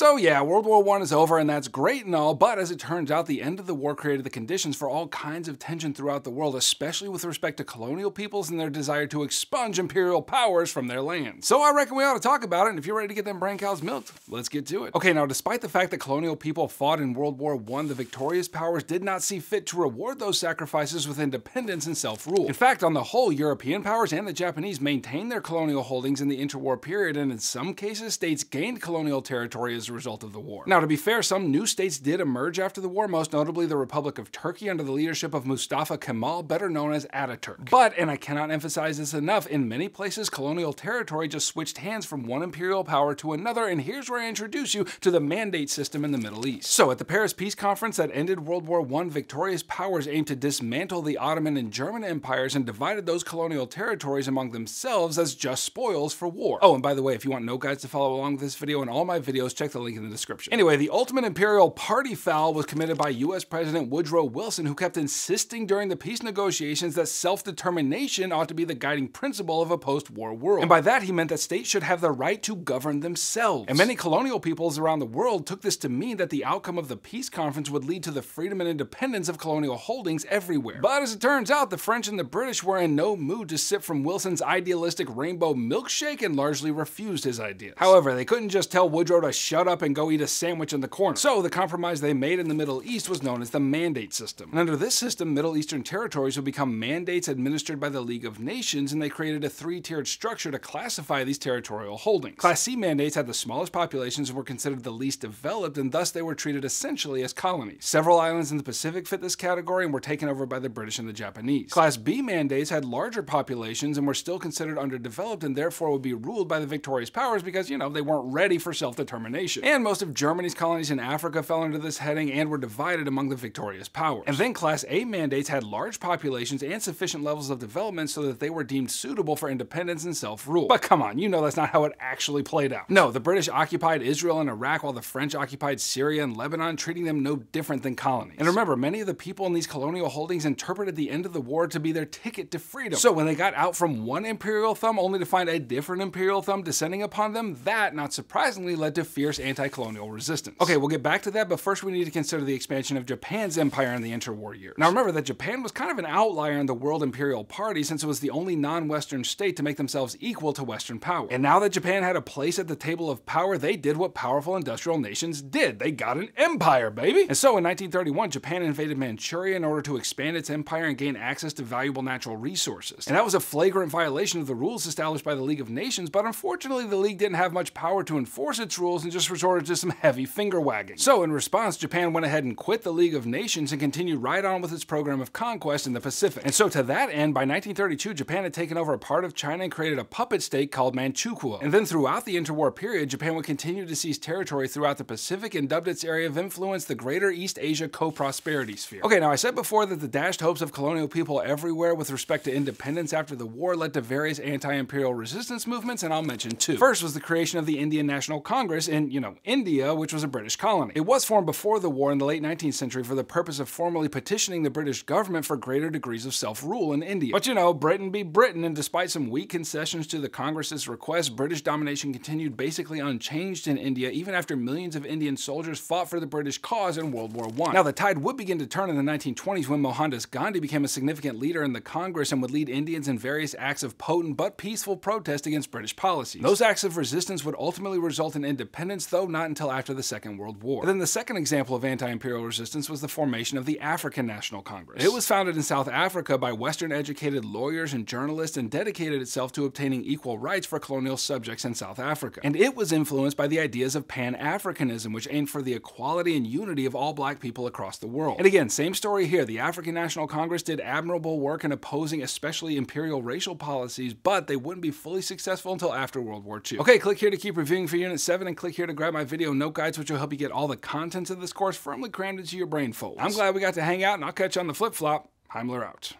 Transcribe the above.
So yeah, World War I is over and that's great and all, but as it turns out, the end of the war created the conditions for all kinds of tension throughout the world, especially with respect to colonial peoples and their desire to expunge imperial powers from their lands. So I reckon we ought to talk about it, and if you're ready to get them brain cows milked, let's get to it. Okay, now despite the fact that colonial people fought in World War I, the victorious powers did not see fit to reward those sacrifices with independence and self-rule. In fact, on the whole, European powers and the Japanese maintained their colonial holdings in the interwar period, and in some cases, states gained colonial territory as a result of the war. Now, to be fair, some new states did emerge after the war, most notably the Republic of Turkey under the leadership of Mustafa Kemal, better known as Ataturk. But, and I cannot emphasize this enough, in many places, colonial territory just switched hands from one imperial power to another, and here's where I introduce you to the mandate system in the Middle East. So, at the Paris Peace Conference that ended World War I, victorious powers aimed to dismantle the Ottoman and German empires and divided those colonial territories among themselves as just spoils for war. Oh, and by the way, if you want note guides to follow along with this video and all my videos, check the link in the description. Anyway, the ultimate imperial party foul was committed by US President Woodrow Wilson, who kept insisting during the peace negotiations that self-determination ought to be the guiding principle of a post-war world. And by that, he meant that states should have the right to govern themselves. And many colonial peoples around the world took this to mean that the outcome of the peace conference would lead to the freedom and independence of colonial holdings everywhere. But as it turns out, the French and the British were in no mood to sip from Wilson's idealistic rainbow milkshake and largely refused his ideas. However, they couldn't just tell Woodrow to shut up and go eat a sandwich in the corner. So the compromise they made in the Middle East was known as the mandate system. And under this system, Middle Eastern territories would become mandates administered by the League of Nations, and they created a three-tiered structure to classify these territorial holdings. Class C mandates had the smallest populations and were considered the least developed, and thus they were treated essentially as colonies. Several islands in the Pacific fit this category and were taken over by the British and the Japanese. Class B mandates had larger populations and were still considered underdeveloped and therefore would be ruled by the victorious powers because, you know, they weren't ready for self-determination. And most of Germany's colonies in Africa fell under this heading and were divided among the victorious powers. And then Class A mandates had large populations and sufficient levels of development so that they were deemed suitable for independence and self-rule. But come on, you know that's not how it actually played out. No, the British occupied Israel and Iraq while the French occupied Syria and Lebanon, treating them no different than colonies. And remember, many of the people in these colonial holdings interpreted the end of the war to be their ticket to freedom. So when they got out from one imperial thumb only to find a different imperial thumb descending upon them, that, not surprisingly, led to fierce anti-colonial resistance. Okay, we'll get back to that, but first we need to consider the expansion of Japan's empire in the interwar years. Now remember that Japan was kind of an outlier in the world imperial party since it was the only non-Western state to make themselves equal to Western power. And now that Japan had a place at the table of power, they did what powerful industrial nations did. They got an empire, baby! And so in 1931, Japan invaded Manchuria in order to expand its empire and gain access to valuable natural resources. And that was a flagrant violation of the rules established by the League of Nations, but unfortunately the League didn't have much power to enforce its rules and just resorted to some heavy finger-wagging. So in response, Japan went ahead and quit the League of Nations and continued right on with its program of conquest in the Pacific. And so to that end, by 1932, Japan had taken over a part of China and created a puppet state called Manchukuo. And then throughout the interwar period, Japan would continue to seize territory throughout the Pacific and dubbed its area of influence the Greater East Asia Co-Prosperity Sphere. Okay, now I said before that the dashed hopes of colonial people everywhere with respect to independence after the war led to various anti-imperial resistance movements, and I'll mention two. First was the creation of the Indian National Congress in, India, which was a British colony. It was formed before the war in the late 19th century for the purpose of formally petitioning the British government for greater degrees of self-rule in India. But Britain be Britain, and despite some weak concessions to the Congress's request, British domination continued basically unchanged in India even after millions of Indian soldiers fought for the British cause in World War I. Now the tide would begin to turn in the 1920s when Mohandas Gandhi became a significant leader in the Congress and would lead Indians in various acts of potent but peaceful protest against British policies. Those acts of resistance would ultimately result in independence, though not until after the Second World War. And then the second example of anti-imperial resistance was the formation of the African National Congress. It was founded in South Africa by Western-educated lawyers and journalists and dedicated itself to obtaining equal rights for colonial subjects in South Africa. And it was influenced by the ideas of Pan-Africanism, which aimed for the equality and unity of all black people across the world. And again, same story here. The African National Congress did admirable work in opposing especially imperial racial policies, but they wouldn't be fully successful until after World War II. Okay, click here to keep reviewing for Unit 7 and click here to grab my video note guides, which will help you get all the contents of this course firmly crammed into your brain fold. I'm glad we got to hang out, and I'll catch you on the flip-flop. Heimler out.